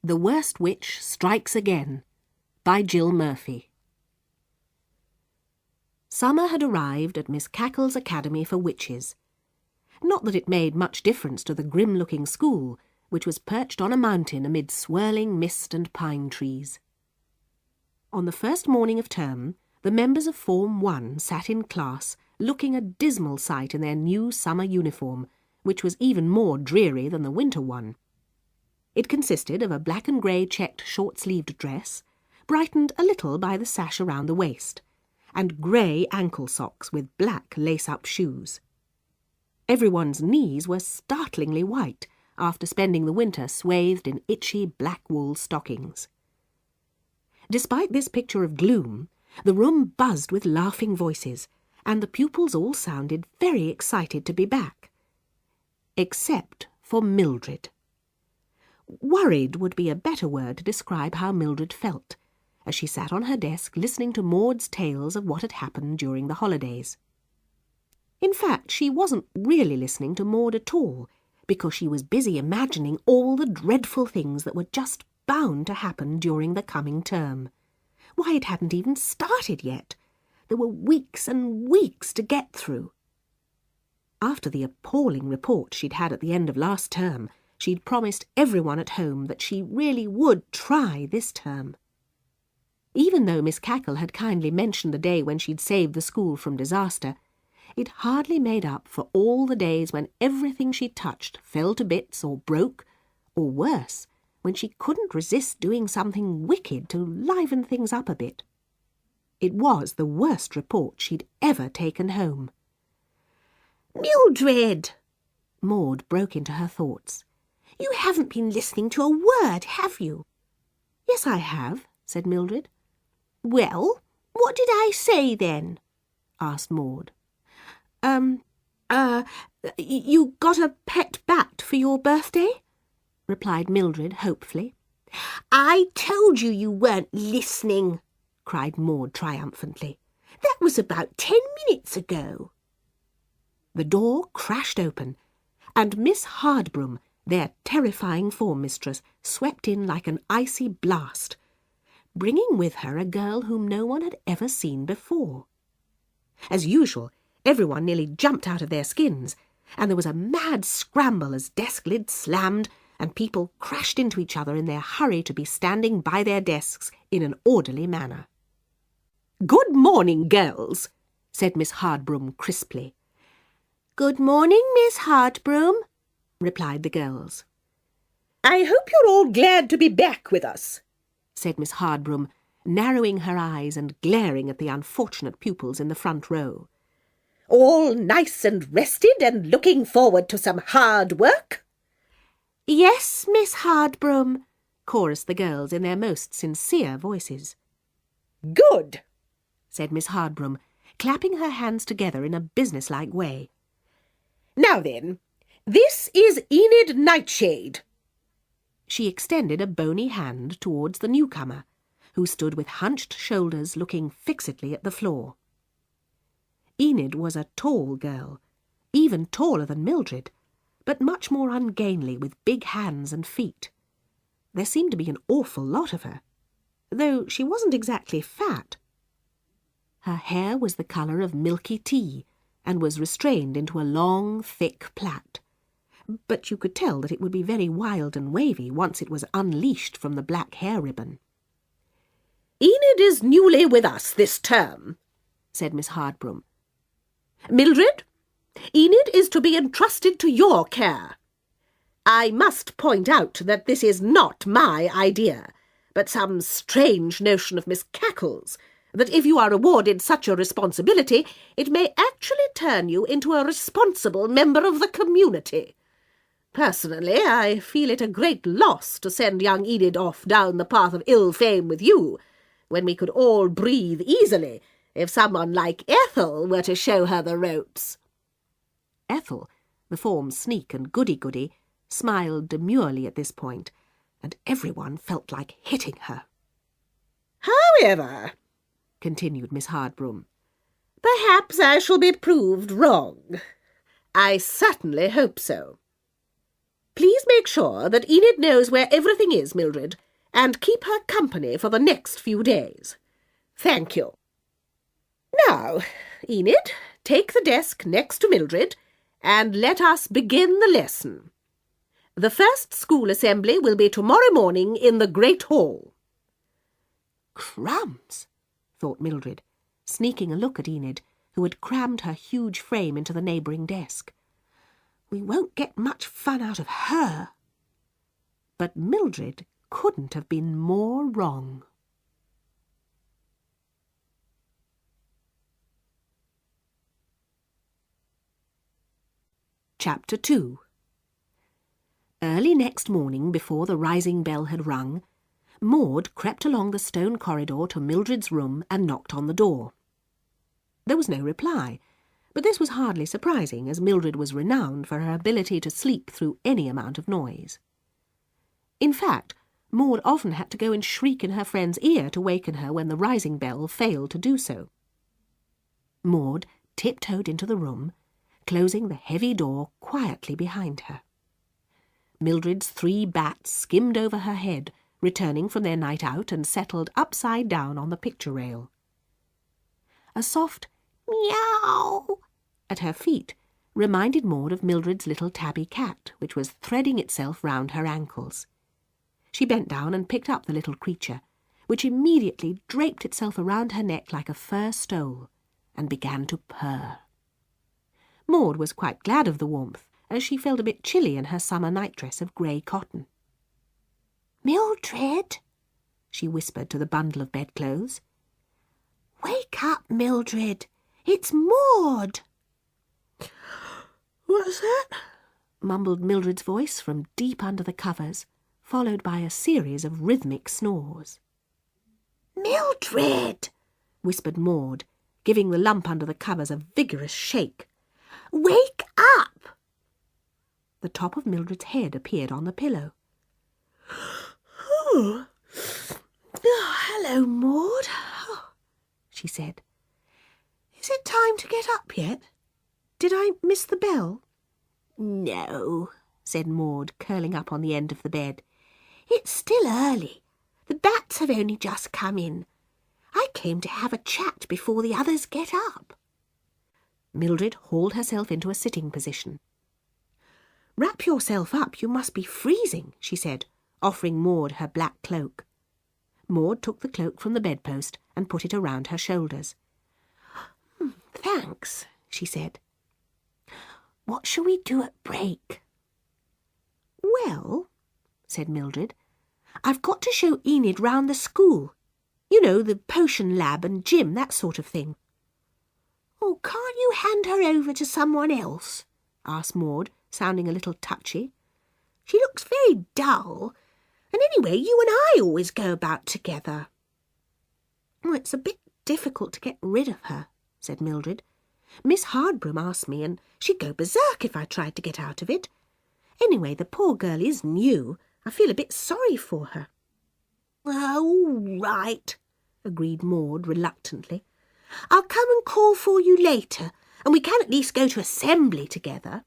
The Worst Witch Strikes Again by Jill Murphy. Summer had arrived at Miss Cackle's Academy for Witches. Not that it made much difference to the grim-looking school, which was perched on a mountain amid swirling mist and pine trees. On the first morning of term, the members of Form 1 sat in class, looking a dismal sight in their new summer uniform, which was even more dreary than the winter one. It consisted of a black and grey checked short-sleeved dress, brightened a little by the sash around the waist, and grey ankle socks with black lace-up shoes. Everyone's knees were startlingly white after spending the winter swathed in itchy black wool stockings. Despite this picture of gloom, the room buzzed with laughing voices, and the pupils all sounded very excited to be back. Except for Mildred. Worried would be a better word to describe how Mildred felt, as she sat on her desk listening to Maud's tales of what had happened during the holidays. In fact, she wasn't really listening to Maud at all, because she was busy imagining all the dreadful things that were just bound to happen during the coming term. Why, it hadn't even started yet. There were weeks and weeks to get through. After the appalling report she'd had at the end of last term, she'd promised everyone at home that she really would try this term. Even though Miss Cackle had kindly mentioned the day when she'd saved the school from disaster, it hardly made up for all the days when everything she touched fell to bits or broke, or worse, when she couldn't resist doing something wicked to liven things up a bit. It was the worst report she'd ever taken home. "Mildred!" Maud broke into her thoughts. "You haven't been listening to a word, have you?" "Yes, I have," said Mildred. "Well, what did I say then?" asked Maud. You got a pet bat for your birthday?" replied Mildred hopefully. "I told you you weren't listening," cried Maud triumphantly. "That was about 10 minutes ago." The door crashed open, and Miss Hardbroom, their terrifying form mistress, swept in like an icy blast, bringing with her a girl whom no one had ever seen before. As usual, everyone nearly jumped out of their skins, and there was a mad scramble as desk lids slammed and people crashed into each other in their hurry to be standing by their desks in an orderly manner. "Good morning, girls," said Miss Hardbroom crisply. "Good morning, Miss Hardbroom," replied the girls. "I hope you're all glad to be back with us," said Miss Hardbroom, narrowing her eyes and glaring at the unfortunate pupils in the front row. "All nice and rested and looking forward to some hard work?" "Yes, Miss Hardbroom," chorused the girls in their most sincere voices. "Good," said Miss Hardbroom, clapping her hands together in a businesslike way. "Now then, this is Enid Nightshade." She extended a bony hand towards the newcomer, who stood with hunched shoulders looking fixedly at the floor. Enid was a tall girl, even taller than Mildred, but much more ungainly with big hands and feet. There seemed to be an awful lot of her, though she wasn't exactly fat. Her hair was the colour of milky tea and was restrained into a long, thick plait, but you could tell that it would be very wild and wavy once it was unleashed from the black hair ribbon. "Enid is newly with us this term," said Miss Hardbroom. "Mildred, Enid is to be entrusted to your care. I must point out that this is not my idea, but some strange notion of Miss Cackle's, that if you are awarded such a responsibility, it may actually turn you into a responsible member of the community. Personally, I feel it a great loss to send young Enid off down the path of ill fame with you, when we could all breathe easily if someone like Ethel were to show her the ropes." Ethel, the form sneak and goody-goody, smiled demurely at this point, and everyone felt like hitting her. "However," continued Miss Hardbroom, "perhaps I shall be proved wrong. I certainly hope so." Please make sure that Enid knows where everything is, Mildred, and keep her company for the next few days. Thank you. Now, Enid, take the desk next to Mildred, and let us begin the lesson. The first school assembly will be tomorrow morning in the Great Hall. Crumbs, thought Mildred, sneaking a look at Enid, who had crammed her huge frame into the neighbouring desk. We won't get much fun out of her. But Mildred couldn't have been more wrong. Chapter 2. Early next morning, before the rising bell had rung, Maud crept along the stone corridor to Mildred's room and knocked on the door. There was no reply, but this was hardly surprising, as Mildred was renowned for her ability to sleep through any amount of noise. In fact, Maud often had to go and shriek in her friend's ear to waken her when the rising bell failed to do so. Maud tiptoed into the room, closing the heavy door quietly behind her. Mildred's 3 bats skimmed over her head, returning from their night out, and settled upside down on the picture rail. A soft meow at her feet reminded Maud of Mildred's little tabby cat, which was threading itself round her ankles. She bent down and picked up the little creature, which immediately draped itself around her neck like a fur stole, and began to purr. Maud was quite glad of the warmth, as she felt a bit chilly in her summer nightdress of grey cotton. "Mildred," she whispered to the bundle of bedclothes. "Wake up, Mildred. It's Maud." "What's that?" mumbled Mildred's voice from deep under the covers, followed by a series of rhythmic snores. "Mildred," whispered Maud, giving the lump under the covers a vigorous shake. "wake up." The top of Mildred's head appeared on the pillow. "Oh, hello, Maud," she said. "Is it time to get up yet? Did I miss the bell?" "No," said Maud, curling up on the end of the bed. "It's still early. The bats have only just come in. I came to have a chat before the others get up." Mildred hauled herself into a sitting position. "Wrap yourself up, you must be freezing," she said, offering Maud her black cloak. Maud took the cloak from the bedpost and put it around her shoulders. "Thanks," she said. "What shall we do at break?" "Well," said Mildred, "I've got to show Enid round the school. You know, the potion lab and gym, that sort of thing." "Oh, can't you hand her over to someone else?" asked Maud, sounding a little touchy. "She looks very dull. And anyway, you and I always go about together." "Oh, it's a bit difficult to get rid of her," said Mildred. "Miss Hardbroom asked me, and she'd go berserk if I tried to get out of it. Anyway, the poor girl is new. I feel a bit sorry for her." "Oh, all right," agreed Maud reluctantly. "I'll come and call for you later, and we can at least go to assembly together."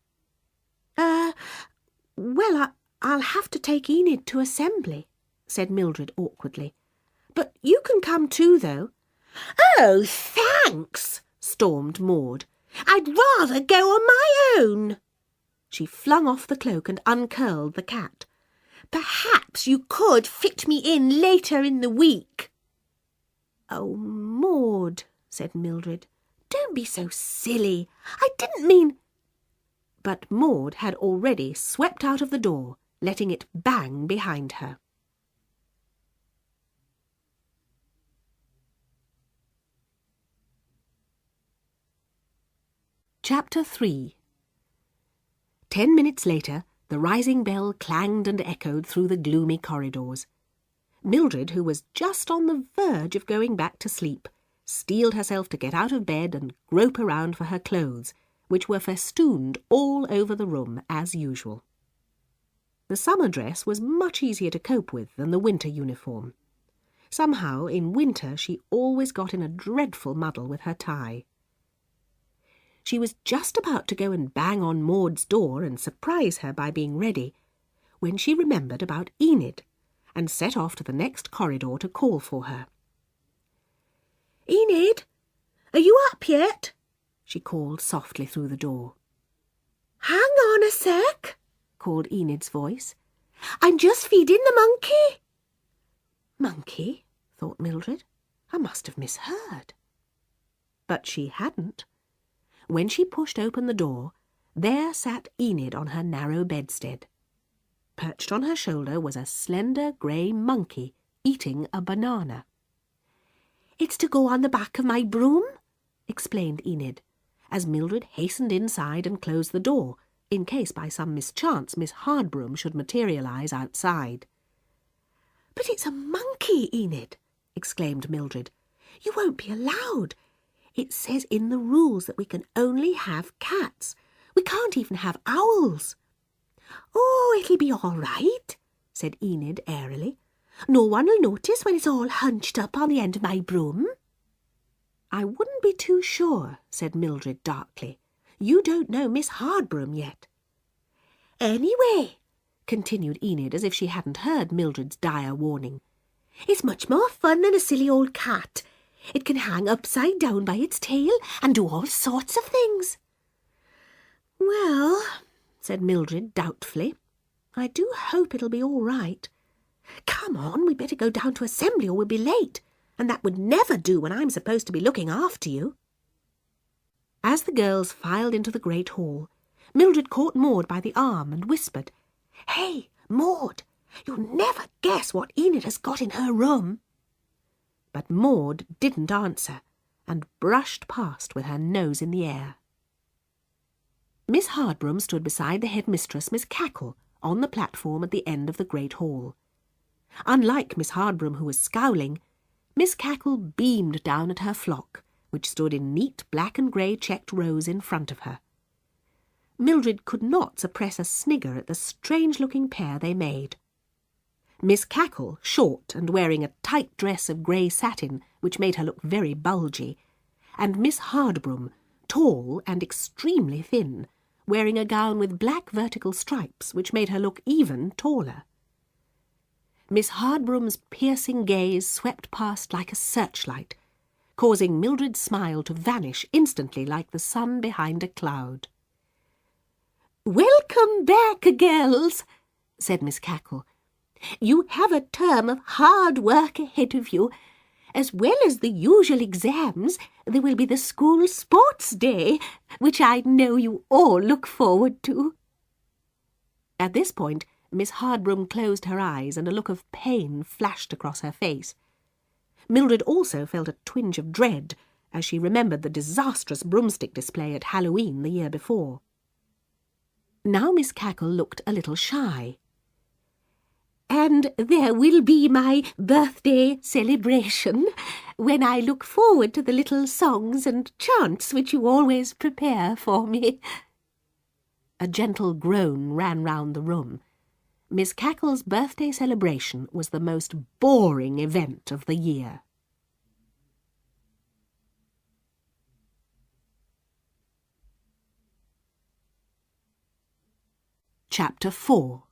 Well, I'll have to take Enid to assembly," said Mildred awkwardly. "But you can come too, though." "Oh, thanks," stormed Maud. "I'd rather go on my own." She flung off the cloak and uncurled the cat. "Perhaps you could fit me in later in the week." "Oh, Maud," said Mildred. "Don't be so silly. I didn't mean—" But Maud had already swept out of the door, letting it bang behind her. Chapter 3. 10 minutes later, the rising bell clanged and echoed through the gloomy corridors. Mildred, who was just on the verge of going back to sleep, steeled herself to get out of bed and grope around for her clothes, which were festooned all over the room as usual. The summer dress was much easier to cope with than the winter uniform. Somehow, in winter, she always got in a dreadful muddle with her tie. She was just about to go and bang on Maud's door and surprise her by being ready, when she remembered about Enid, and set off to the next corridor to call for her. "Enid, are you up yet?" she called softly through the door. "Hang on a sec," called Enid's voice. "I'm just feeding the monkey." Monkey, thought Mildred. I must have misheard. But she hadn't. When she pushed open the door, there sat Enid on her narrow bedstead. Perched on her shoulder was a slender grey monkey eating a banana. "It's to go on the back of my broom," explained Enid, as Mildred hastened inside and closed the door, in case by some mischance Miss Hardbroom should materialise outside. "But it's a monkey, Enid," exclaimed Mildred. "You won't be allowed. It says in the rules that we can only have cats. We can't even have owls." "Oh, it'll be all right," said Enid airily. "No one'll notice when it's all hunched up on the end of my broom." "I wouldn't be too sure," said Mildred darkly. "You don't know Miss Hardbroom yet." "Anyway," continued Enid as if she hadn't heard Mildred's dire warning, "it's much more fun than a silly old cat. It can hang upside down by its tail and do all sorts of things." "Well," said Mildred doubtfully, "I do hope it'll be all right." "Come on, we'd better go down to assembly or we'll be late, and that would never do when I'm supposed to be looking after you." As the girls filed into the great hall, Mildred caught Maud by the arm and whispered, "Hey, Maud, you'll never guess what Enid has got in her room." But Maud didn't answer, and brushed past with her nose in the air. Miss Hardbroom stood beside the headmistress, Miss Cackle, on the platform at the end of the great hall. Unlike Miss Hardbroom, who was scowling, Miss Cackle beamed down at her flock, which stood in neat black and grey checked rows in front of her. Mildred could not suppress a snigger at the strange-looking pair they made. Miss Cackle, short and wearing a tight dress of grey satin which made her look very bulgy, and Miss Hardbroom, tall and extremely thin, wearing a gown with black vertical stripes which made her look even taller. Miss Hardbroom's piercing gaze swept past like a searchlight, causing Mildred's smile to vanish instantly like the sun behind a cloud. "Welcome back, girls," said Miss Cackle. "You have a term of hard work ahead of you. As well as the usual exams, there will be the school sports day, which I know you all look forward to." At this point, Miss Hardbroom closed her eyes and a look of pain flashed across her face. Mildred also felt a twinge of dread as she remembered the disastrous broomstick display at Halloween the year before. Now Miss Cackle looked a little shy. "And there will be my birthday celebration, when I look forward to the little songs and chants which you always prepare for me." A gentle groan ran round the room. Miss Cackle's birthday celebration was the most boring event of the year. Chapter 4.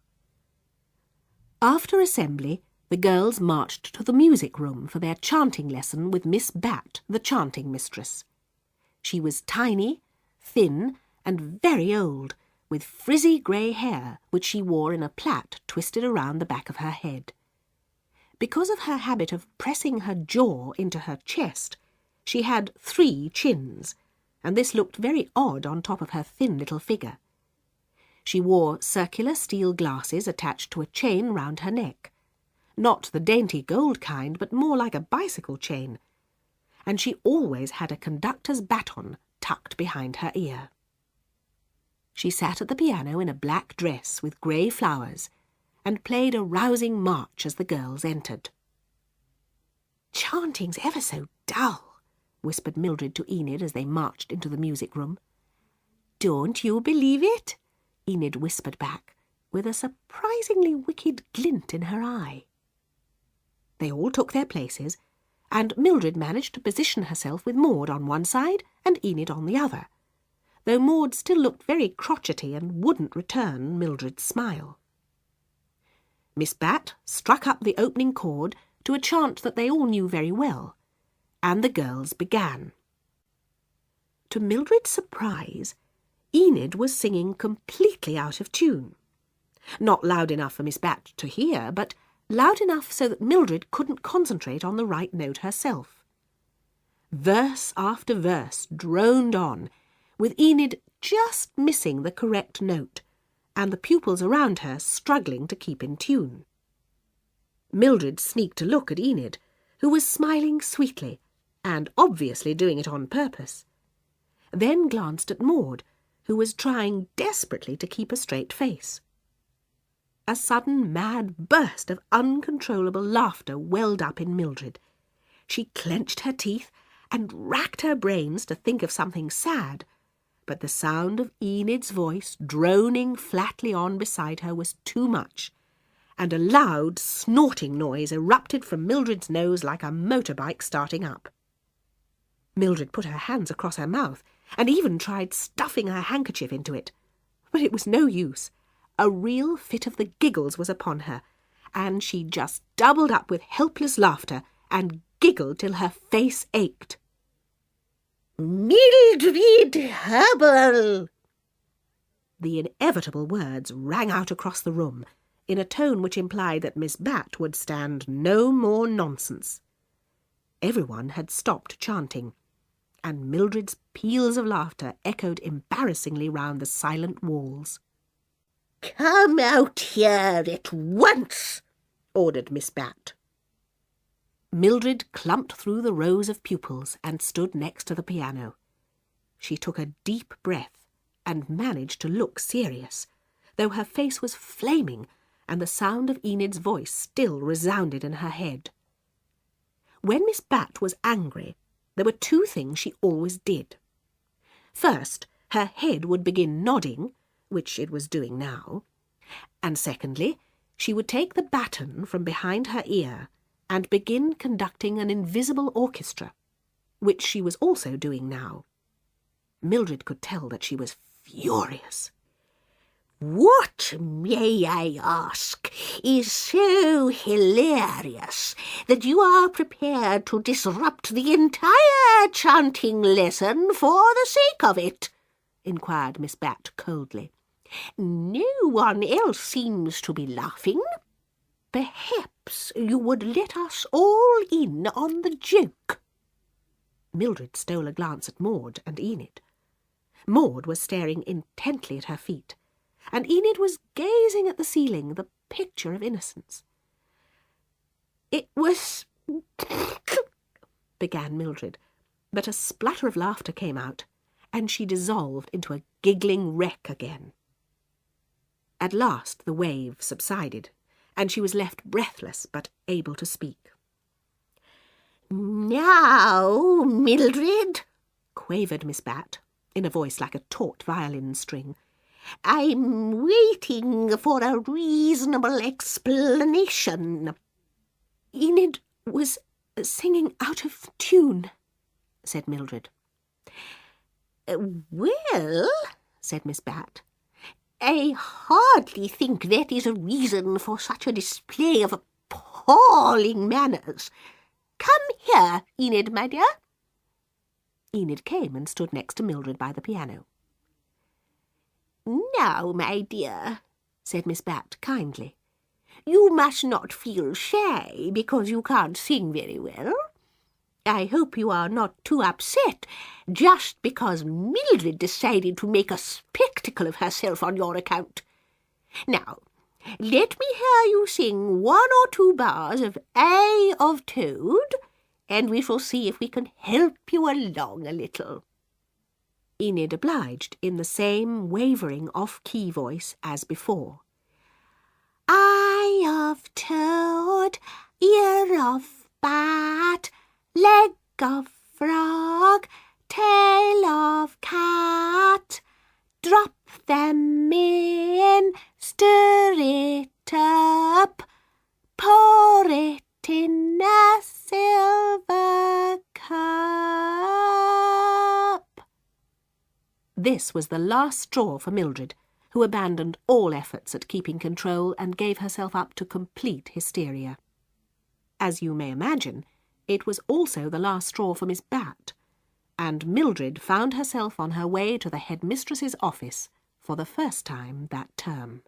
After assembly, the girls marched to the music room for their chanting lesson with Miss Bat, the chanting mistress. She was tiny, thin, and very old, with frizzy grey hair which she wore in a plait twisted around the back of her head. Because of her habit of pressing her jaw into her chest, she had 3 chins, and this looked very odd on top of her thin little figure. She wore circular steel glasses attached to a chain round her neck, not the dainty gold kind, but more like a bicycle chain, and she always had a conductor's baton tucked behind her ear. She sat at the piano in a black dress with grey flowers and played a rousing march as the girls entered. "Chanting's ever so dull," whispered Mildred to Enid as they marched into the music room. "Don't you believe it?" Enid whispered back, with a surprisingly wicked glint in her eye. They all took their places, and Mildred managed to position herself with Maud on one side and Enid on the other, though Maud still looked very crotchety and wouldn't return Mildred's smile. Miss Bat struck up the opening chord to a chant that they all knew very well, and the girls began. To Mildred's surprise, Enid was singing completely out of tune. Not loud enough for Miss Bat to hear, but loud enough so that Mildred couldn't concentrate on the right note herself. Verse after verse droned on, with Enid just missing the correct note, and the pupils around her struggling to keep in tune. Mildred sneaked a look at Enid, who was smiling sweetly, and obviously doing it on purpose, then glanced at Maud, who was trying desperately to keep a straight face. A sudden mad burst of uncontrollable laughter welled up in Mildred. She clenched her teeth and racked her brains to think of something sad, but the sound of Enid's voice droning flatly on beside her was too much, and a loud snorting noise erupted from Mildred's nose like a motorbike starting up. Mildred put her hands across her mouth and even tried stuffing her handkerchief into it, but it was no use. A real fit of the giggles was upon her, and she just doubled up with helpless laughter and giggled till her face ached. Mildred Hubble! The inevitable words rang out across the room, in a tone which implied that Miss Bat would stand no more nonsense. Everyone had stopped chanting, and Mildred's peals of laughter echoed embarrassingly round the silent walls. "Come out here at once," ordered Miss Bat. Mildred clumped through the rows of pupils and stood next to the piano. She took a deep breath and managed to look serious, though her face was flaming and the sound of Enid's voice still resounded in her head. When Miss Bat was angry, there were two things she always did. First, her head would begin nodding, which it was doing now, and secondly, she would take the baton from behind her ear and begin conducting an invisible orchestra, which she was also doing now. Mildred could tell that she was furious. "What, may I ask, is so hilarious that you are prepared to disrupt the entire chanting lesson for the sake of it?" inquired Miss Bat coldly. "No one else seems to be laughing. Perhaps you would let us all in on the joke." Mildred stole a glance at Maud and Enid. Maud was staring intently at her feet, and Enid was gazing at the ceiling, the picture of innocence. "It was—" began Mildred, but a splutter of laughter came out, and she dissolved into a giggling wreck again. At last the wave subsided, and she was left breathless but able to speak. "Now, Mildred," quavered Miss Bat, in a voice like a taut violin string, "I'm waiting for a reasonable explanation." "Enid was singing out of tune," said Mildred. "Well," said Miss Bat, "I hardly think that is a reason for such a display of appalling manners. Come here, Enid, my dear." Enid came and stood next to Mildred by the piano. "Now, my dear," said Miss Bat kindly, "you must not feel shy because you can't sing very well. I hope you are not too upset just because Mildred decided to make a spectacle of herself on your account. Now, let me hear you sing 1 or 2 bars of Eye of Toad, and we shall see if we can help you along a little." Enid obliged in the same wavering off-key voice as before. "Eye of toad, ear of bat, leg of frog, tail of cat, drop them in, stir it up, pour it in a silver cup." This was the last straw for Mildred, who abandoned all efforts at keeping control and gave herself up to complete hysteria. As you may imagine, it was also the last straw for Miss Bat, and Mildred found herself on her way to the headmistress's office for the first time that term.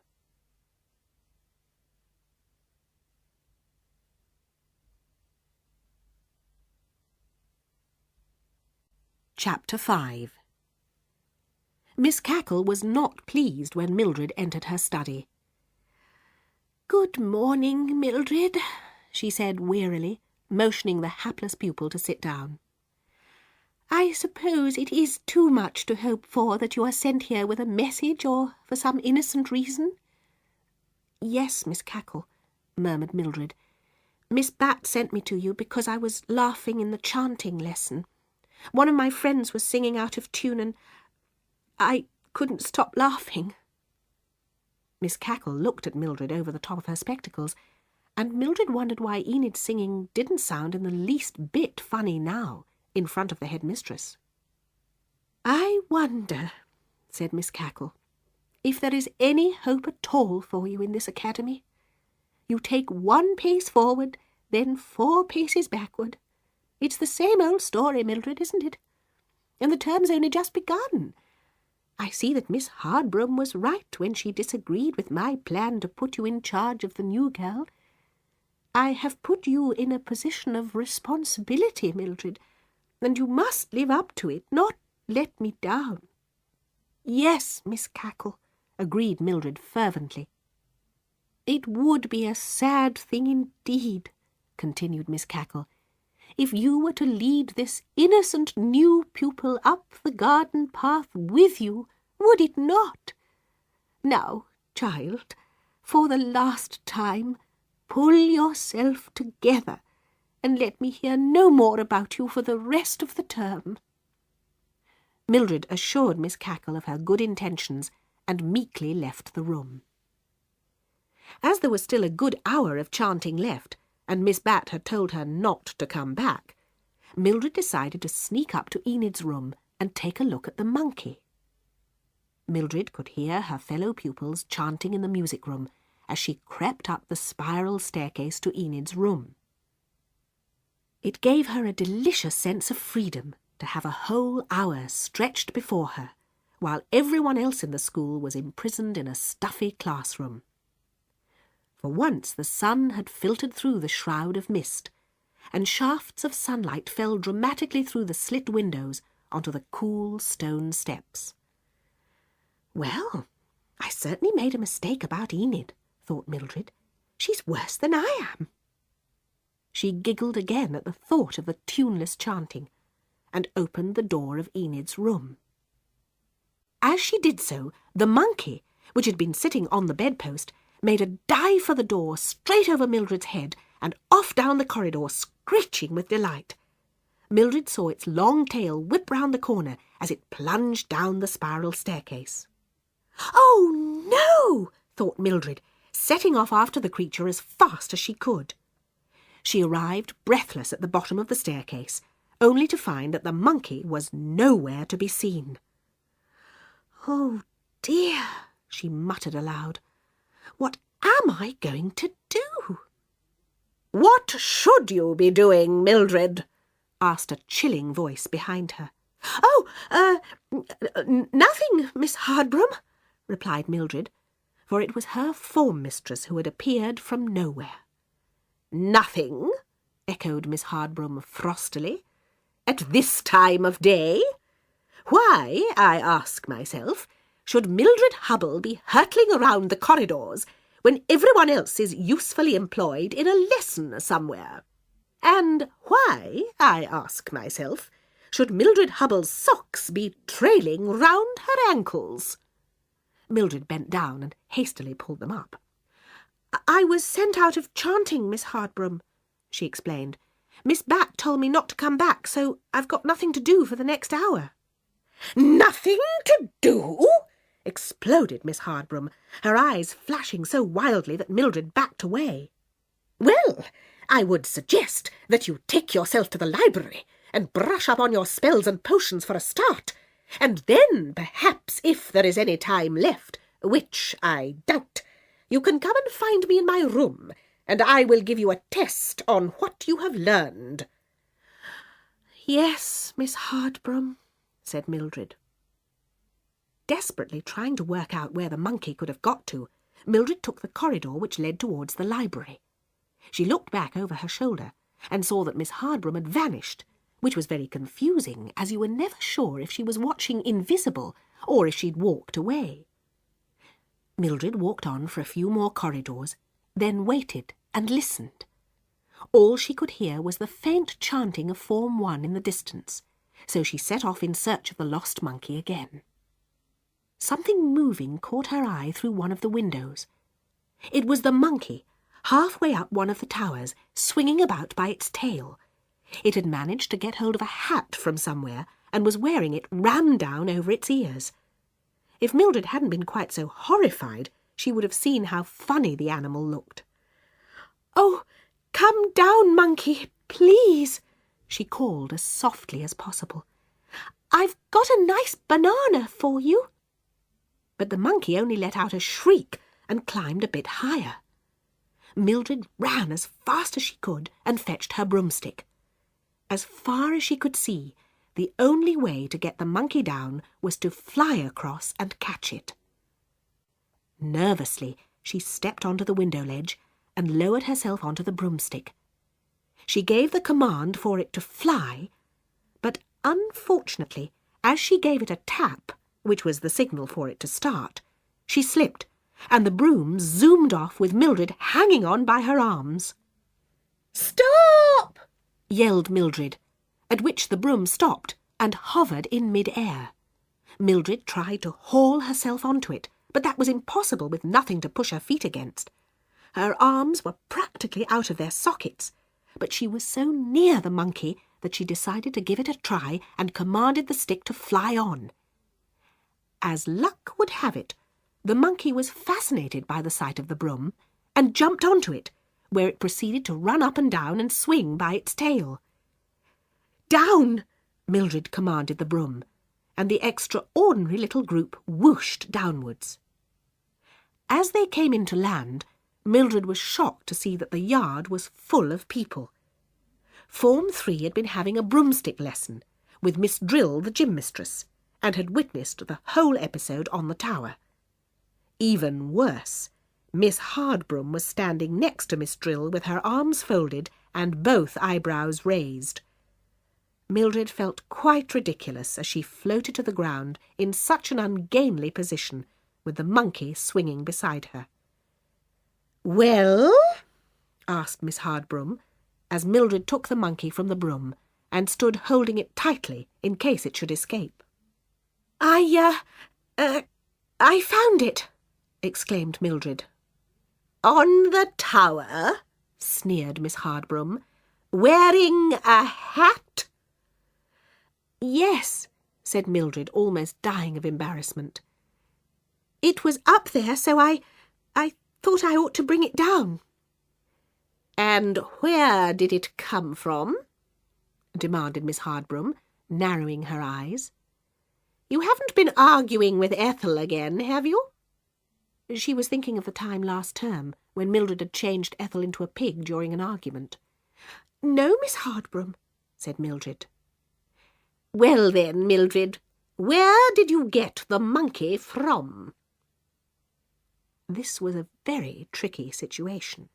Chapter 5. Miss Cackle was not pleased when Mildred entered her study. "Good morning, Mildred," she said wearily, motioning the hapless pupil to sit down. "I suppose it is too much to hope for that you are sent here with a message or for some innocent reason?" "Yes, Miss Cackle," murmured Mildred. "Miss Bat sent me to you because I was laughing in the chanting lesson. One of my friends was singing out of tune and I couldn't stop laughing." Miss Cackle looked at Mildred over the top of her spectacles, and Mildred wondered why Enid's singing didn't sound in the least bit funny now, in front of the headmistress. "I wonder," said Miss Cackle, "if there is any hope at all for you in this academy. You take 1 pace forward, then 4 paces backward. It's the same old story, Mildred, isn't it? And the term's only just begun. I see that Miss Hardbroom was right when she disagreed with my plan to put you in charge of the new girl. I have put you in a position of responsibility, Mildred, and you must live up to it, not let me down." "Yes, Miss Cackle," agreed Mildred fervently. "It would be a sad thing indeed," continued Miss Cackle, "if you were to lead this innocent new pupil up the garden path with you, would it not? Now, child, for the last time, pull yourself together, and let me hear no more about you for the rest of the term." Mildred assured Miss Cackle of her good intentions and meekly left the room. As there was still a good hour of chanting left, and Miss Bat had told her not to come back, Mildred decided to sneak up to Enid's room and take a look at the monkey. Mildred could hear her fellow pupils chanting in the music room as she crept up the spiral staircase to Enid's room. It gave her a delicious sense of freedom to have a whole hour stretched before her, while everyone else in the school was imprisoned in a stuffy classroom. For once the sun had filtered through the shroud of mist, and shafts of sunlight fell dramatically through the slit windows onto the cool stone steps. "Well, I certainly made a mistake about Enid," thought Mildred. "She's worse than I am." She giggled again at the thought of the tuneless chanting, and opened the door of Enid's room. As she did so, the monkey, which had been sitting on the bedpost, made a dive for the door straight over Mildred's head and off down the corridor, screeching with delight. Mildred saw its long tail whip round the corner as it plunged down the spiral staircase. "Oh, no!" thought Mildred, setting off after the creature as fast as she could. She arrived breathless at the bottom of the staircase, only to find that the monkey was nowhere to be seen. "Oh, dear," she muttered aloud. "What am I going to do?" "What should you be doing, Mildred?" asked a chilling voice behind her. "Oh, nothing, Miss Hardbroom," replied Mildred, for it was her form mistress who had appeared from nowhere. "Nothing?" echoed Miss Hardbroom frostily. "At this time of day? Why, I ask myself, should Mildred Hubble be hurtling around the corridors when everyone else is usefully employed in a lesson somewhere? And why, I ask myself, should Mildred Hubble's socks be trailing round her ankles?" Mildred bent down and hastily pulled them up. "I was sent out of chanting, Miss Hardbroom," she explained. "Miss Bat told me not to come back, so I've got nothing to do for the next hour." "Nothing to do?" exploded Miss Hardbroom, her eyes flashing so wildly that Mildred backed away. "Well, I would suggest that you take yourself to the library and brush up on your spells and potions for a start, and then perhaps, if there is any time left, which I doubt, you can come and find me in my room, and I will give you a test on what you have learned." "Yes, Miss Hardbrum," said Mildred. Desperately trying to work out where the monkey could have got to, Mildred took the corridor which led towards the library. She looked back over her shoulder and saw that Miss Hardbrum had vanished, which was very confusing, as you were never sure if she was watching invisible or if she'd walked away. Mildred walked on for a few more corridors, then waited and listened. All she could hear was the faint chanting of Form 1 in the distance, so she set off in search of the lost monkey again. Something moving caught her eye through one of the windows. It was the monkey, halfway up one of the towers, swinging about by its tail. It had managed to get hold of a hat from somewhere and was wearing it rammed down over its ears. If Mildred hadn't been quite so horrified, she would have seen how funny the animal looked. "Oh, come down, monkey, please," she called as softly as possible. "I've got a nice banana for you." But the monkey only let out a shriek and climbed a bit higher. Mildred ran as fast as she could and fetched her broomstick. As far as she could see, the only way to get the monkey down was to fly across and catch it. Nervously, she stepped onto the window ledge and lowered herself onto the broomstick. She gave the command for it to fly, but unfortunately, as she gave it a tap, which was the signal for it to start, she slipped, and the broom zoomed off with Mildred hanging on by her arms. "Stop!" yelled Mildred, at which the broom stopped and hovered in mid-air. Mildred tried to haul herself onto it, but that was impossible with nothing to push her feet against. Her arms were practically out of their sockets, but she was so near the monkey that she decided to give it a try and commanded the stick to fly on. As luck would have it, the monkey was fascinated by the sight of the broom and jumped onto it, where it proceeded to run up and down and swing by its tail. "Down!" Mildred commanded the broom, and the extraordinary little group whooshed downwards. As they came into land, Mildred was shocked to see that the yard was full of people. Form 3 had been having a broomstick lesson with Miss Drill, the gym mistress, and had witnessed the whole episode on the tower. Even worse, Miss Hardbrum was standing next to Miss Drill with her arms folded and both eyebrows raised. Mildred felt quite ridiculous as she floated to the ground in such an ungainly position, with the monkey swinging beside her. "Well?" asked Miss Hardbrum, as Mildred took the monkey from the broom and stood holding it tightly in case it should escape. I found it," exclaimed Mildred. "On the tower?" sneered Miss Hardbrum. "Wearing a hat?" "Yes," said Mildred, almost dying of embarrassment. "It was up there, so I thought I ought to bring it down." "And where did it come from?" demanded Miss Hardbrum, narrowing her eyes. "You haven't been arguing with Ethel again, have you?" She was thinking of the time last term when Mildred had changed Ethel into a pig during an argument. "No, Miss Hardbrum," said Mildred. "Well then, Mildred, where did you get the monkey from?" This was a very tricky situation.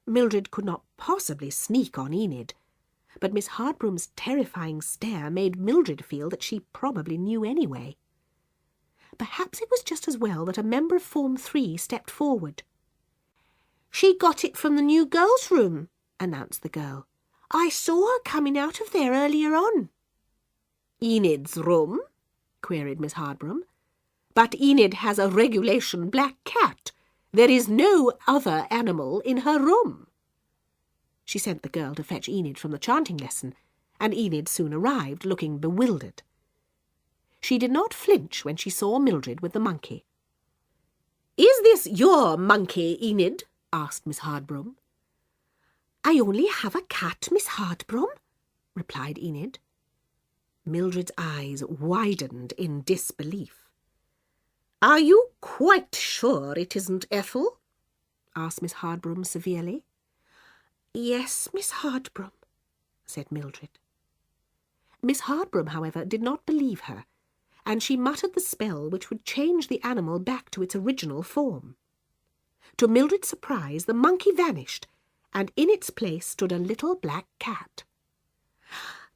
Mildred could not possibly sneak on Enid, but Miss Hardbrum's terrifying stare made Mildred feel that she probably knew anyway. Perhaps it was just as well that a member of Form 3 stepped forward. "She got it from the new girls' room," announced the girl. "I saw her coming out of there earlier on." "Enid's room?" queried Miss Hardbrum. "But Enid has a regulation black cat. There is no other animal in her room." She sent the girl to fetch Enid from the chanting lesson, and Enid soon arrived, looking bewildered. She did not flinch when she saw Mildred with the monkey. "Is this your monkey, Enid?" asked Miss Hardbrum. "I only have a cat, Miss Hardbrum," replied Enid. Mildred's eyes widened in disbelief. Are you quite sure it isn't Ethel? Asked Miss Hardbroom severely. Yes, Miss Hardbroom, said Mildred. Miss Hardbroom, however, did not believe her, and she muttered the spell which would change the animal back to its original form. To Mildred's surprise, the monkey vanished, and in its place stood a little black cat.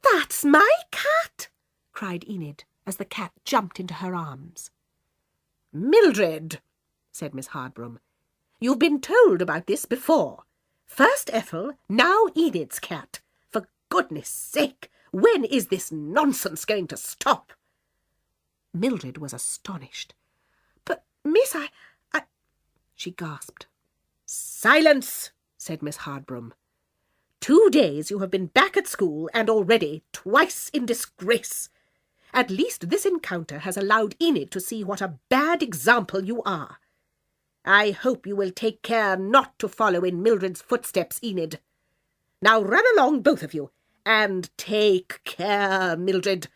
"That's my cat!" cried Enid, as the cat jumped into her arms. Mildred, said Miss Hardbroom, you've been told about this before. First Ethel, now Enid's cat. For goodness sake, when is this nonsense going to stop? Mildred was astonished. "But, miss, I... she gasped. Silence, said Miss Hardbroom. 2 days you have been back at school, and already twice in disgrace. At least this encounter has allowed Enid to see what a bad example you are. I hope you will take care not to follow in Mildred's footsteps, Enid. Now run along, both of you, and take care, Mildred.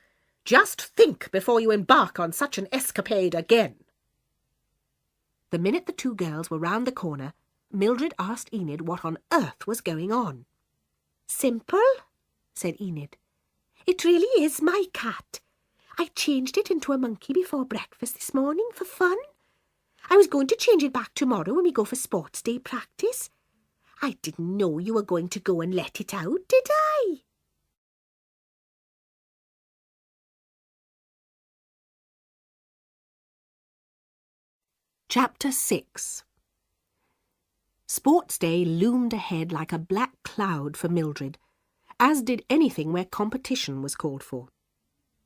Just think before you embark on such an escapade again." The minute the two girls were round the corner, Mildred asked Enid what on earth was going on. "Simple," said Enid. "It really is my cat. I changed it into a monkey before breakfast this morning for fun. I was going to change it back tomorrow when we go for sports day practice. I didn't know you were going to go and let it out, did I?" Chapter 6. Sports Day loomed ahead like a black cloud for Mildred, as did anything where competition was called for.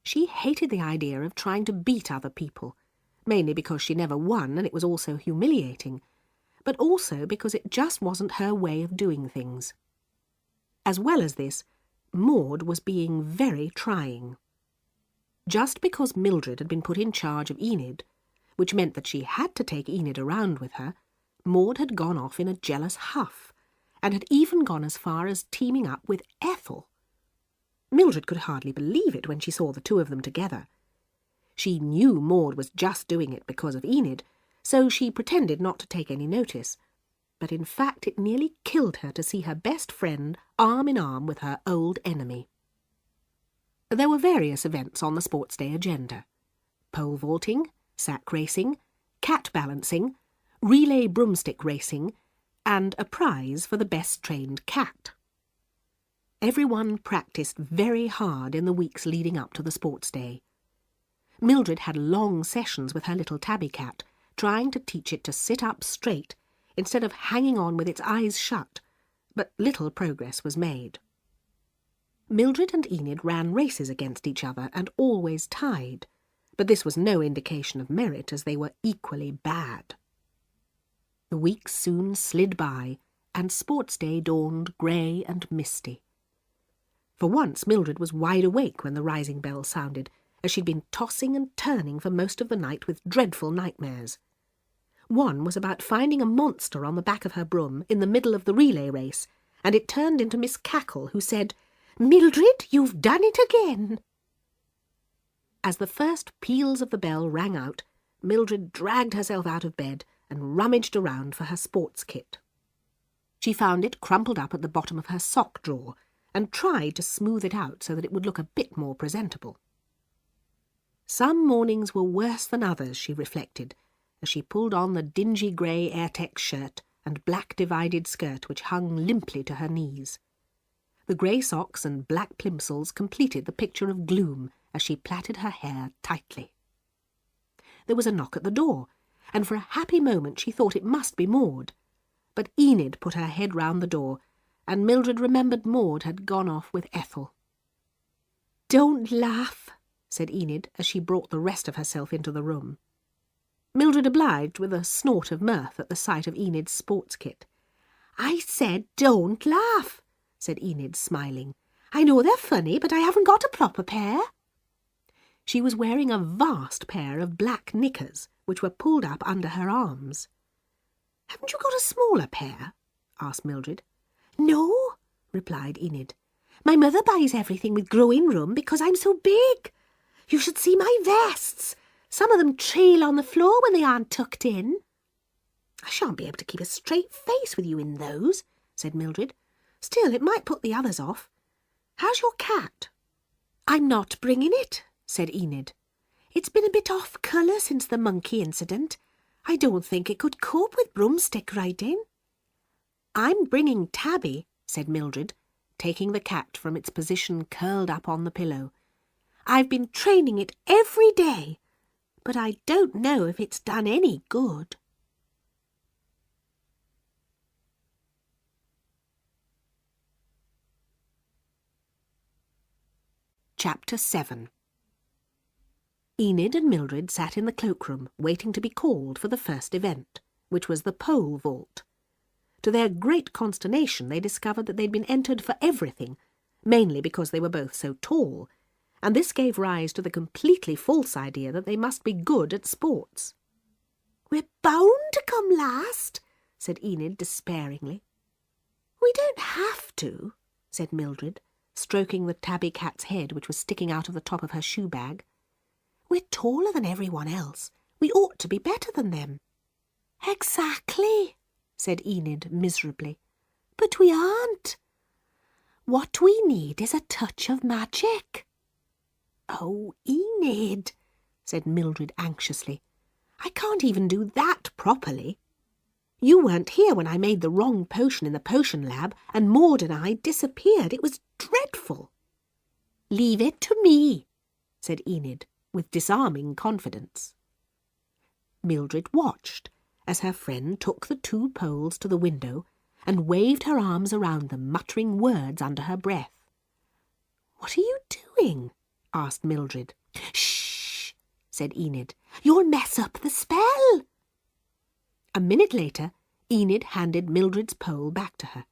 She hated the idea of trying to beat other people, mainly because she never won and it was all so humiliating, but also because it just wasn't her way of doing things. As well as this, Maud was being very trying. Just because Mildred had been put in charge of Enid, which meant that she had to take Enid around with her, Maud had gone off in a jealous huff, and had even gone as far as teaming up with Ethel. Mildred could hardly believe it when she saw the two of them together. She knew Maud was just doing it because of Enid, so she pretended not to take any notice, but in fact it nearly killed her to see her best friend arm in arm with her old enemy. There were various events on the sports day agenda: pole vaulting, sack racing, cat balancing, relay broomstick racing, and a prize for the best trained cat. Everyone practised very hard in the weeks leading up to the sports day. Mildred had long sessions with her little tabby cat, trying to teach it to sit up straight instead of hanging on with its eyes shut, but little progress was made. Mildred and Enid ran races against each other and always tied, but this was no indication of merit, as they were equally bad. The weeks soon slid by, and sports day dawned grey and misty. For once Mildred was wide awake when the rising bell sounded, as she'd been tossing and turning for most of the night with dreadful nightmares. One was about finding a monster on the back of her broom in the middle of the relay race, and it turned into Miss Cackle, who said, "Mildred, you've done it again." As the first peals of the bell rang out, Mildred dragged herself out of bed and rummaged around for her sports kit. She found it crumpled up at the bottom of her sock drawer and tried to smooth it out so that it would look a bit more presentable. Some mornings were worse than others, she reflected, as she pulled on the dingy grey Airtex shirt and black divided skirt which hung limply to her knees. The grey socks and black plimsolls completed the picture of gloom as she plaited her hair tightly. There was a knock at the door, and for a happy moment she thought it must be Maud. But Enid put her head round the door, and Mildred remembered Maud had gone off with Ethel. "Don't laugh," said Enid, as she brought the rest of herself into the room. Mildred obliged with a snort of mirth at the sight of Enid's sports kit. "I said don't laugh," said Enid, smiling. "I know they're funny, but I haven't got a proper pair." She was wearing a vast pair of black knickers, which were pulled up under her arms. "Haven't you got a smaller pair?" asked Mildred. "No," replied Enid. "My mother buys everything with growing room because I'm so big. You should see my vests. Some of them trail on the floor when they aren't tucked in. I shan't be able to keep a straight face with you in those, said Mildred. Still, it might put the others off. How's your cat? I'm not bringing it, said Enid. It's been a bit off colour since the monkey incident. I don't think it could cope with broomstick riding. I'm bringing Tabby, said Mildred, taking the cat from its position curled up on the pillow. I've been training it every day, but I don't know if it's done any good. Chapter 7. Enid and Mildred sat in the cloakroom, waiting to be called for the first event, which was the pole vault. To their great consternation, they discovered that they'd been entered for everything, mainly because they were both so tall, and this gave rise to the completely false idea that they must be good at sports. We're bound to come last, said Enid despairingly. We don't have to, said Mildred, stroking the tabby cat's head which was sticking out of the top of her shoe bag. We're taller than everyone else. We ought to be better than them. Exactly, said Enid miserably. But we aren't. What we need is a touch of magic. Oh, Enid, said Mildred anxiously. I can't even do that properly. You weren't here when I made the wrong potion in the potion lab, and Maud and I disappeared. It was dreadful. Leave it to me, said Enid, with disarming confidence. Mildred watched as her friend took the 2 poles to the window and waved her arms around them, muttering words under her breath. What are you doing? asked Mildred. Shh, said Enid. You'll mess up the spell. A minute later, Enid handed Mildred's pole back to her.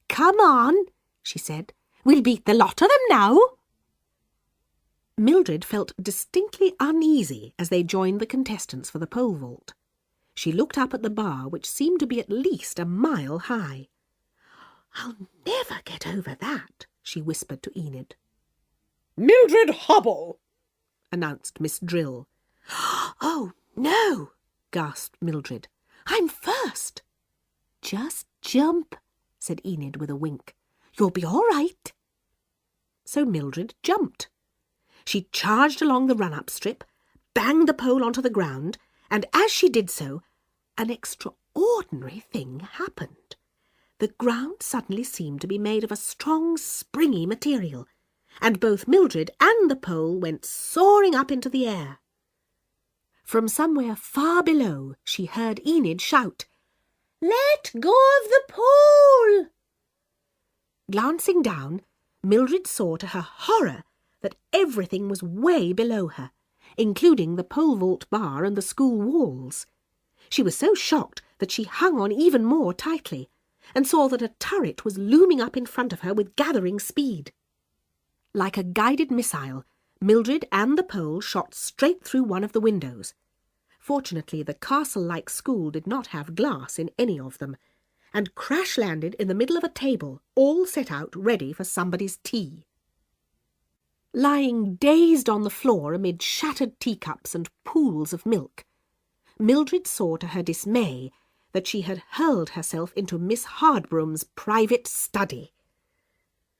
Come on, she said. We'll beat the lot of them now. Mildred felt distinctly uneasy as they joined the contestants for the pole vault. She looked up at the bar, which seemed to be at least a mile high. I'll never get over that, she whispered to Enid. Mildred Hubble, announced Miss Drill. Oh, no, gasped Mildred. I'm first. Just jump, said Enid with a wink. You'll be all right. So Mildred jumped. She charged along the run-up strip, banged the pole onto the ground, and as she did so, an extraordinary thing happened. The ground suddenly seemed to be made of a strong, springy material, and both Mildred and the pole went soaring up into the air. From somewhere far below, she heard Enid shout, "Let go of the pole!" Glancing down, Mildred saw to her horror that everything was way below her, including the pole vault bar and the school walls. She was so shocked that she hung on even more tightly, and saw that a turret was looming up in front of her with gathering speed. Like a guided missile, Mildred and the pole shot straight through one of the windows. Fortunately, the castle-like school did not have glass in any of them, and crash-landed in the middle of a table, all set out ready for somebody's tea. Lying dazed on the floor amid shattered teacups and pools of milk, Mildred saw to her dismay that she had hurled herself into Miss Hardbroom's private study.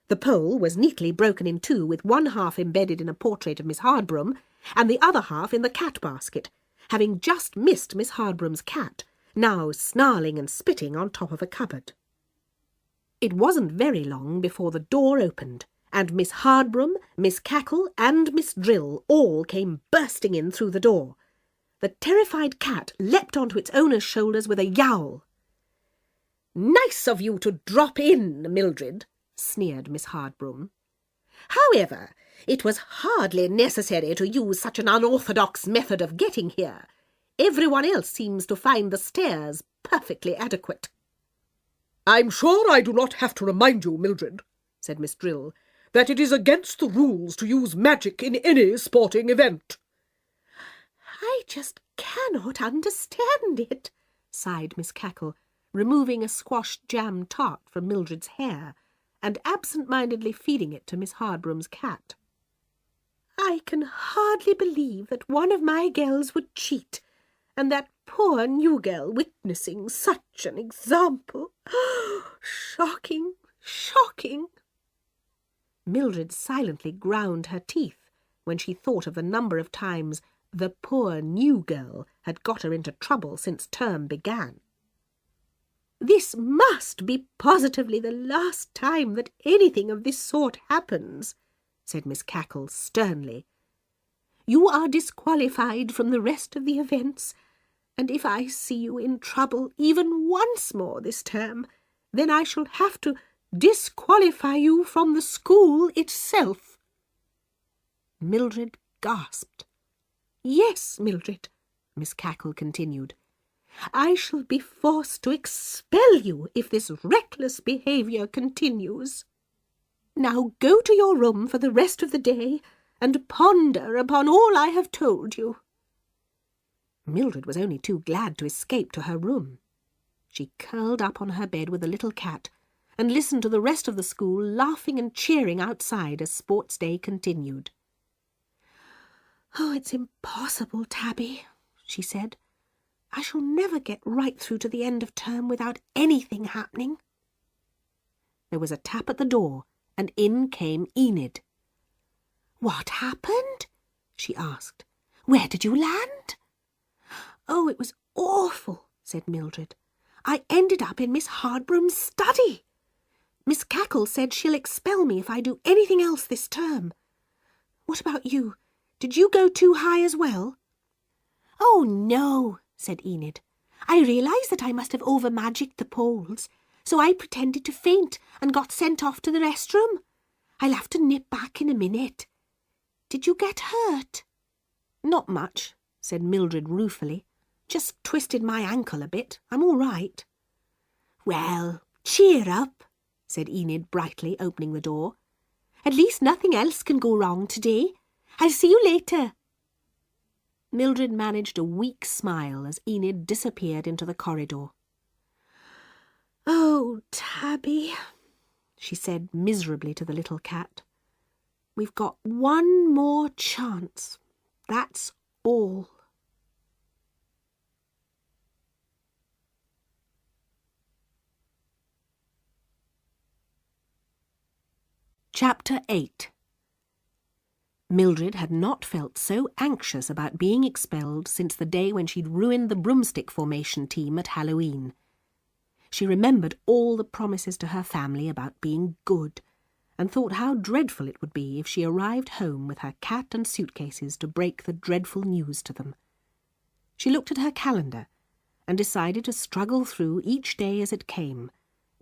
The pole was neatly broken in 2, with one half embedded in a portrait of Miss Hardbroom and the other half in the cat basket, having just missed Miss Hardbroom's cat, now snarling and spitting on top of a cupboard. It wasn't very long before the door opened, and Miss Hardbroom, Miss Cackle and Miss Drill all came bursting in through the door. The terrified cat leapt onto its owner's shoulders with a yowl. "Nice of you to drop in, Mildred," sneered Miss Hardbroom. "However, it was hardly necessary to use such an unorthodox method of getting here. Everyone else seems to find the stairs perfectly adequate." "I'm sure I do not have to remind you, Mildred," said Miss Drill, "that it is against the rules to use magic in any sporting event." "I just cannot understand it," sighed Miss Cackle, removing a squashed jam tart from Mildred's hair and absent-mindedly feeding it to Miss Hardbroom's cat. I can hardly believe that one of my girls would cheat, and that poor new girl witnessing such an example. Shocking, shocking!" Mildred silently ground her teeth when she thought of the number of times the poor new girl had got her into trouble since term began. "This must be positively the last time that anything of this sort happens," said Miss Cackle sternly. "You are disqualified from the rest of the events, and if I see you in trouble even once more this term, then I shall have to disqualify you from the school itself." Mildred gasped. "Yes, Mildred," Miss Cackle continued, "I shall be forced to expel you if this reckless behaviour continues. Now go to your room for the rest of the day and ponder upon all I have told you." Mildred was only too glad to escape to her room. She curled up on her bed with the little cat and listened to the rest of the school laughing and cheering outside as sports day continued. "Oh, it's impossible, Tabby," she said. "I shall never get right through to the end of term without anything happening." There was a tap at the door, and in came Enid. "What happened?" she asked. "Where did you land?" "Oh, it was awful," said Mildred. "I ended up in Miss Hardbroom's study. Miss Cackle said she'll expel me if I do anything else this term. What about you? Did you go too high as well?" "Oh, no," said Enid. "I realised that I must have over-magicked the poles, so I pretended to faint and got sent off to the restroom. I'll have to nip back in a minute. Did you get hurt?" "Not much," said Mildred ruefully. "Just twisted my ankle a bit. I'm all right." "Well, cheer up," said Enid brightly, opening the door. "At least nothing else can go wrong today. I'll see you later." Mildred managed a weak smile as Enid disappeared into the corridor. "Oh, Tabby," she said miserably to the little cat. "We've got one more chance. That's all." Chapter 8. Mildred had not felt so anxious about being expelled since the day when she'd ruined the broomstick formation team at Halloween. She remembered all the promises to her family about being good, and thought how dreadful it would be if she arrived home with her cat and suitcases to break the dreadful news to them. She looked at her calendar and decided to struggle through each day as it came,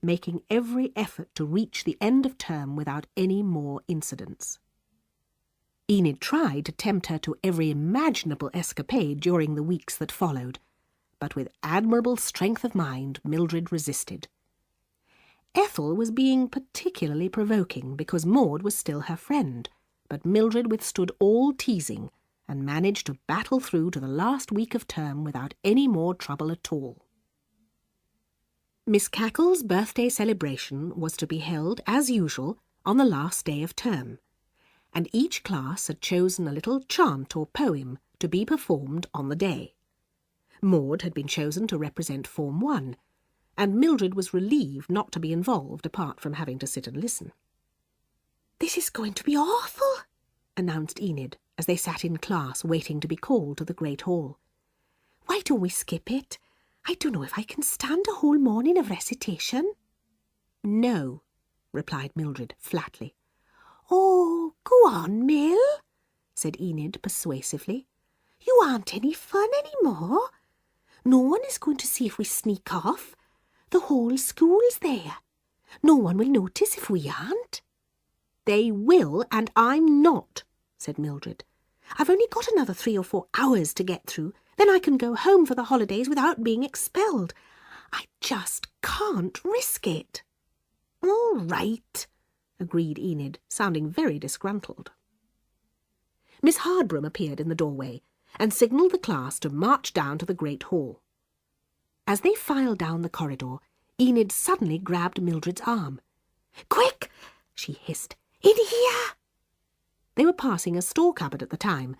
making every effort to reach the end of term without any more incidents. Enid tried to tempt her to every imaginable escapade during the weeks that followed, but with admirable strength of mind Mildred resisted. Ethel was being particularly provoking because Maud was still her friend, but Mildred withstood all teasing and managed to battle through to the last week of term without any more trouble at all. Miss Cackle's birthday celebration was to be held, as usual, on the last day of term, and each class had chosen a little chant or poem to be performed on the day. Maud had been chosen to represent Form 1, and Mildred was relieved not to be involved apart from having to sit and listen. "This is going to be awful," announced Enid as they sat in class waiting to be called to the great hall. "Why don't we skip it? I don't know if I can stand a whole morning of recitation." "No," replied Mildred flatly. "Oh, go on, Mill," said Enid persuasively. "You aren't any fun any more. No one is going to see if we sneak off. The whole school's there. No one will notice if we aren't." "They will, and I'm not," said Mildred. "I've only got another 3 or 4 hours to get through. Then I can go home for the holidays without being expelled. I just can't risk it." "All right," agreed Enid, sounding very disgruntled. Miss Hardbroom appeared in the doorway and signalled the class to march down to the great hall. As they filed down the corridor, Enid suddenly grabbed Mildred's arm. "Quick!" she hissed. "In here!" They were passing a store cupboard at the time,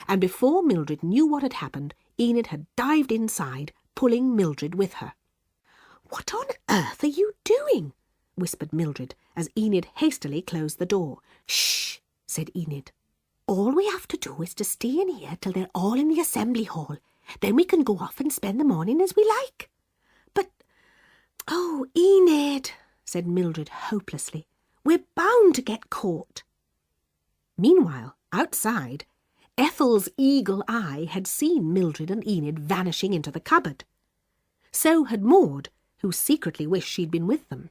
and before Mildred knew what had happened, Enid had dived inside, pulling Mildred with her. "What on earth are you doing?" whispered Mildred, as Enid hastily closed the door. "Shh," said Enid. "All we have to do is to stay in here till they're all in the assembly hall. Then we can go off and spend the morning as we like." "But, oh, Enid," said Mildred hopelessly, "we're bound to get caught." Meanwhile, outside, Ethel's eagle eye had seen Mildred and Enid vanishing into the cupboard. So had Maud, who secretly wished she'd been with them.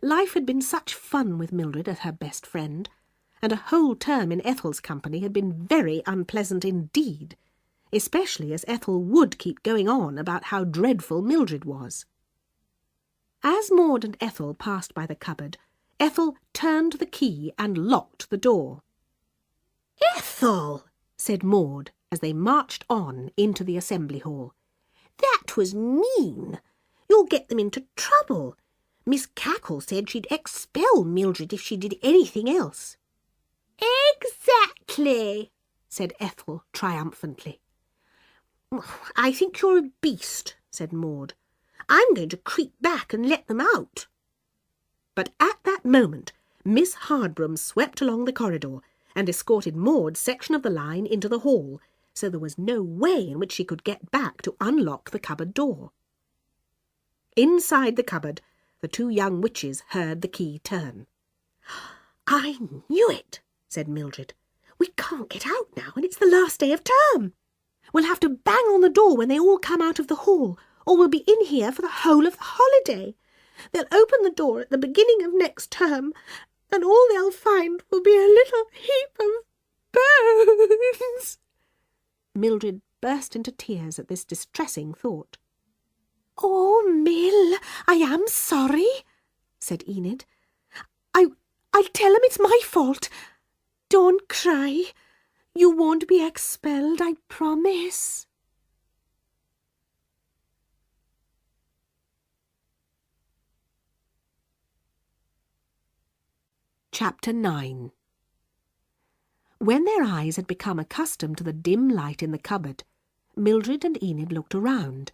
Life had been such fun with Mildred as her best friend, and a whole term in Ethel's company had been very unpleasant indeed, especially as Ethel would keep going on about how dreadful Mildred was. As Maud and Ethel passed by the cupboard, Ethel turned the key and locked the door. "Ethel," said Maud as they marched on into the assembly hall, "that was mean. You'll get them into trouble. Miss Cackle said she'd expel Mildred if she did anything else." "Exactly," said Ethel triumphantly. "I think you're a beast," said Maud. "I'm going to creep back and let them out." But at that moment, Miss Hardbroom swept along the corridor and escorted Maud's section of the line into the hall, so there was no way in which she could get back to unlock the cupboard door. Inside the cupboard, the two young witches heard the key turn. "I knew it," said Mildred. "We can't get out now, and it's the last day of term. We'll have to bang on the door when they all come out of the hall, or we'll be in here for the whole of the holiday. They'll open the door at the beginning of next term, and all they'll find will be a little heap of bones." Mildred burst into tears at this distressing thought. "Oh, Mill, I am sorry," said Enid. I'll tell them it's my fault. Don't cry. You won't be expelled, I promise." Chapter 9. When their eyes had become accustomed to the dim light in the cupboard, Mildred and Enid looked around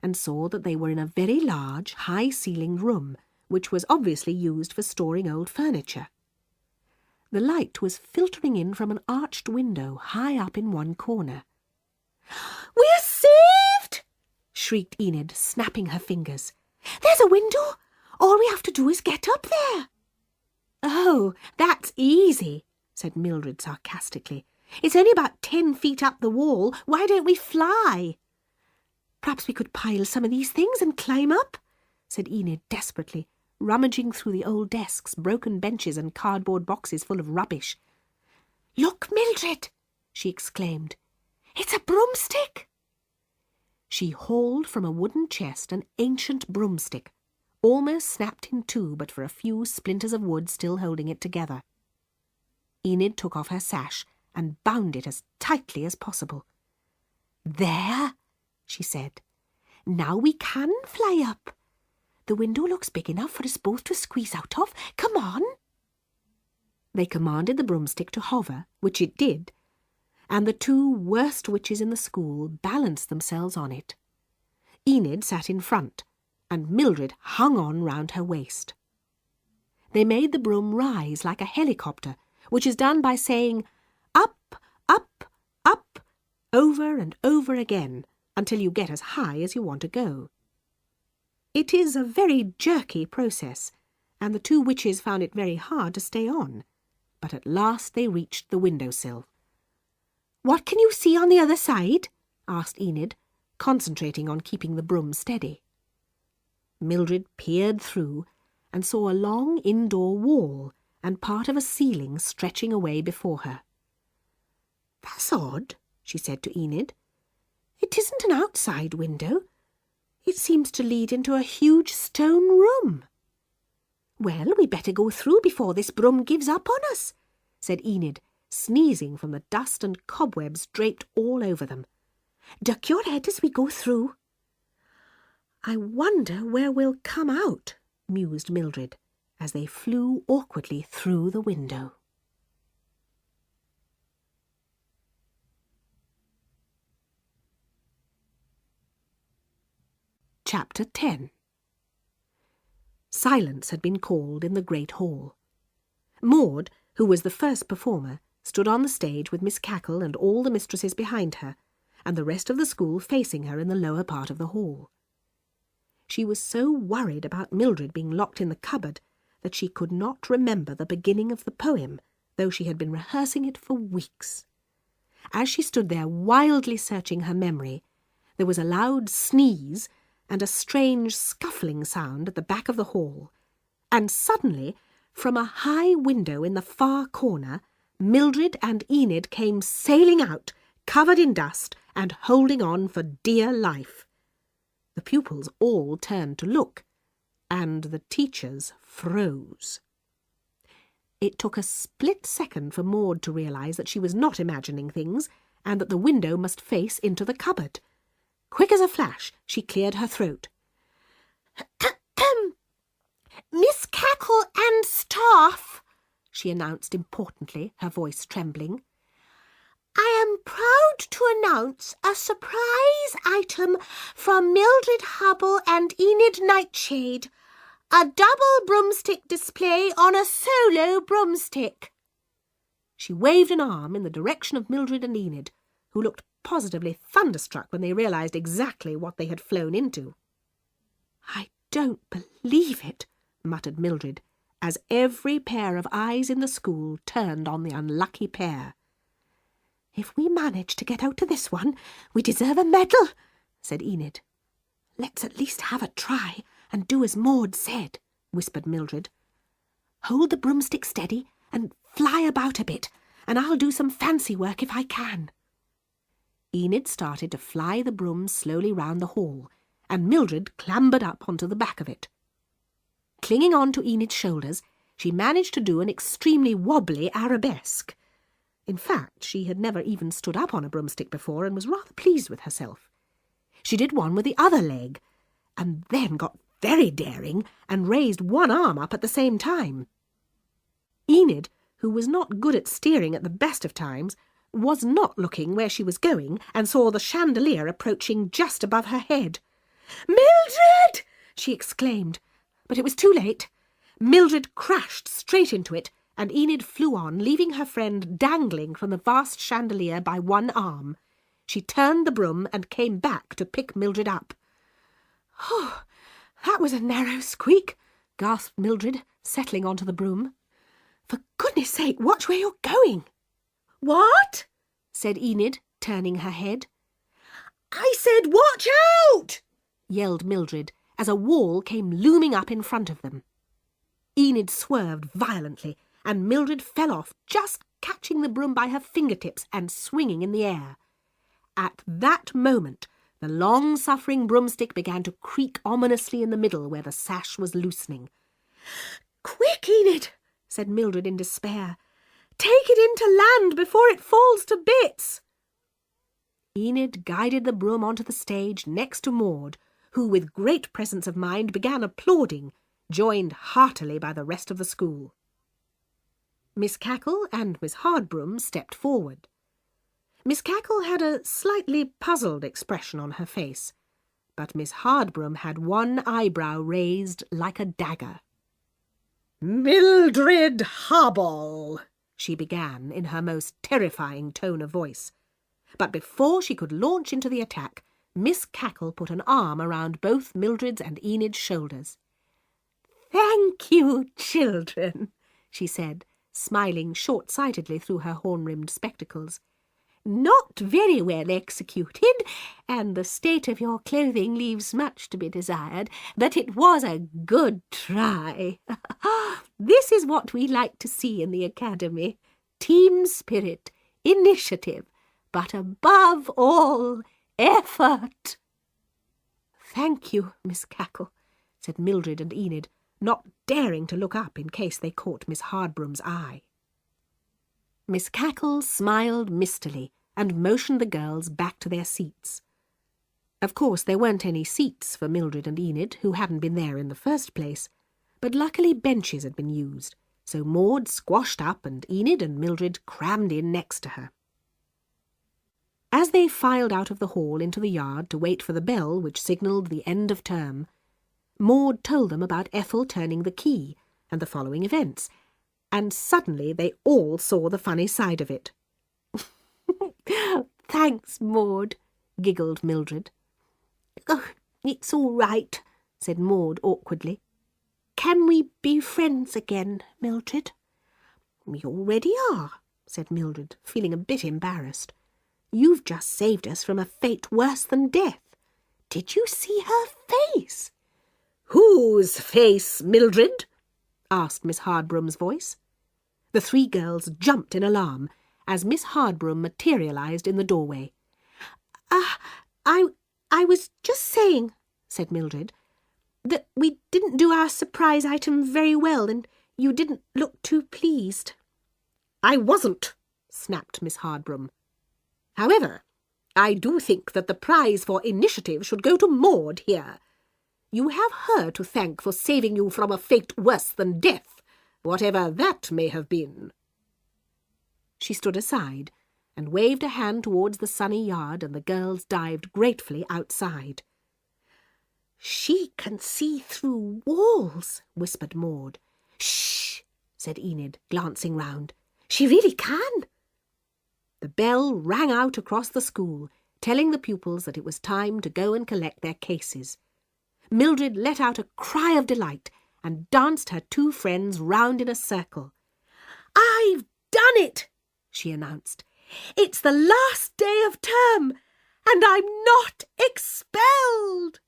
and saw that they were in a very large, high-ceilinged room, which was obviously used for storing old furniture. The light was filtering in from an arched window high up in one corner. "We're saved!" shrieked Enid, snapping her fingers. "There's a window. All we have to do is get up there." "Oh, that's easy," said Mildred sarcastically. "It's only about 10 feet up the wall. Why don't we fly?" "Perhaps we could pile some of these things and climb up," said Enid desperately, rummaging through the old desks, broken benches and cardboard boxes full of rubbish. "Look, Mildred," she exclaimed. "It's a broomstick." She hauled from a wooden chest an ancient broomstick, almost snapped in two but for a few splinters of wood still holding it together. Enid took off her sash and bound it as tightly as possible. "There," she said. "Now we can fly up. The window looks big enough for us both to squeeze out of. Come on." They commanded the broomstick to hover, which it did, and the two worst witches in the school balanced themselves on it. Enid sat in front, and Mildred hung on round her waist. They made the broom rise like a helicopter, which is done by saying, "Up, up, up," over and over again, until you get as high as you want to go. It is a very jerky process, and the two witches found it very hard to stay on, but at last they reached the window-sill. "What can you see on the other side?" asked Enid, concentrating on keeping the broom steady. Mildred peered through and saw a long indoor wall and part of a ceiling stretching away before her. "That's odd," she said to Enid. "It isn't an outside window. It seems to lead into a huge stone room." "Well, we better go through before this broom gives up on us," said Enid, sneezing from the dust and cobwebs draped all over them. "Duck your head as we go through." "I wonder where we'll come out," mused Mildred, as they flew awkwardly through the window. Chapter 10. Silence had been called in the great hall. Maud, who was the first performer, stood on the stage with Miss Cackle and all the mistresses behind her, and the rest of the school facing her in the lower part of the hall. She was so worried about Mildred being locked in the cupboard that she could not remember the beginning of the poem, though she had been rehearsing it for weeks. As she stood there wildly searching her memory, there was a loud sneeze and a strange scuffling sound at the back of the hall, and suddenly, from a high window in the far corner, Mildred and Enid came sailing out, covered in dust and holding on for dear life. The pupils all turned to look, and the teachers froze. It took a split second for Maud to realise that she was not imagining things, and that the window must face into the cupboard. Quick as a flash, she cleared her throat. Miss Cackle and staff, she announced importantly, her voice trembling. I am proud to announce a surprise item from Mildred Hubble and Enid Nightshade. A double broomstick display on a solo broomstick. She waved an arm in the direction of Mildred and Enid, who looked positively thunderstruck when they realised exactly what they had flown into. "I don't believe it," muttered Mildred, as every pair of eyes in the school turned on the unlucky pair. "If we manage to get out to this one, we deserve a medal," said Enid. "Let's at least have a try and do as Maud said," whispered Mildred. "Hold the broomstick steady and fly about a bit, and I'll do some fancy work if I can." Enid started to fly the broom slowly round the hall, and Mildred clambered up onto the back of it. Clinging on to Enid's shoulders, she managed to do an extremely wobbly arabesque. In fact, she had never even stood up on a broomstick before and was rather pleased with herself. She did one with the other leg, and then got very daring and raised one arm up at the same time. Enid, who was not good at steering at the best of times, was not looking where she was going and saw the chandelier approaching just above her head. "Mildred!" she exclaimed, but it was too late. Mildred crashed straight into it, and Enid flew on, leaving her friend dangling from the vast chandelier by one arm. She turned the broom and came back to pick Mildred up. "Oh, that was a narrow squeak," gasped Mildred, settling onto the broom. "For goodness sake, watch where you're going." "What?" said Enid, turning her head. "I said watch out!" yelled Mildred, as a wall came looming up in front of them. Enid swerved violently, and Mildred fell off, just catching the broom by her fingertips and swinging in the air. At that moment, the long-suffering broomstick began to creak ominously in the middle where the sash was loosening. "Quick, Enid," said Mildred in despair. "Take it into land before it falls to bits." Enid guided the broom onto the stage next to Maud, who, with great presence of mind, began applauding, joined heartily by the rest of the school. Miss Cackle and Miss Hardbroom stepped forward. Miss Cackle had a slightly puzzled expression on her face, but Miss Hardbroom had one eyebrow raised like a dagger. "Mildred Hubble," she began in her most terrifying tone of voice. But before she could launch into the attack, Miss Cackle put an arm around both Mildred's and Enid's shoulders. "Thank you, children," she said, smiling short-sightedly through her horn-rimmed spectacles. "Not very well executed, and the state of your clothing leaves much to be desired, but it was a good try. This is what we like to see in the Academy. Team spirit, initiative, but above all, effort." "Thank you, Miss Cackle," said Mildred and Enid, not daring to look up in case they caught Miss Hardbroom's eye. Miss Cackle smiled mistily and motioned the girls back to their seats. Of course, there weren't any seats for Mildred and Enid, who hadn't been there in the first place, but luckily benches had been used, so Maud squashed up and Enid and Mildred crammed in next to her. As they filed out of the hall into the yard to wait for the bell which signalled the end of term, Maud told them about Ethel turning the key and the following events, and suddenly they all saw the funny side of it. Thanks, Maud, giggled Mildred. Oh, it's all right, said Maud awkwardly. Can we be friends again, Mildred? We already are, said Mildred, feeling a bit embarrassed. You've just saved us from a fate worse than death. Did you see her face? Whose face, Mildred? asked Miss Hardbroom's voice. The three girls jumped in alarm as Miss Hardbroom materialised in the doorway. I was just saying, said Mildred, that we didn't do our surprise item very well and you didn't look too pleased. I wasn't, snapped Miss Hardbroom. However, I do think that the prize for initiative should go to Maud here. You have her to thank for saving you from a fate worse than death, whatever that may have been. She stood aside and waved a hand towards the sunny yard, and the girls dived gratefully outside. She can see through walls, whispered Maud. Shh, said Enid, glancing round. She really can. The bell rang out across the school, telling the pupils that it was time to go and collect their cases. Mildred let out a cry of delight and danced her two friends round in a circle. I've done it, she announced. It's the last day of term, and I'm not expelled.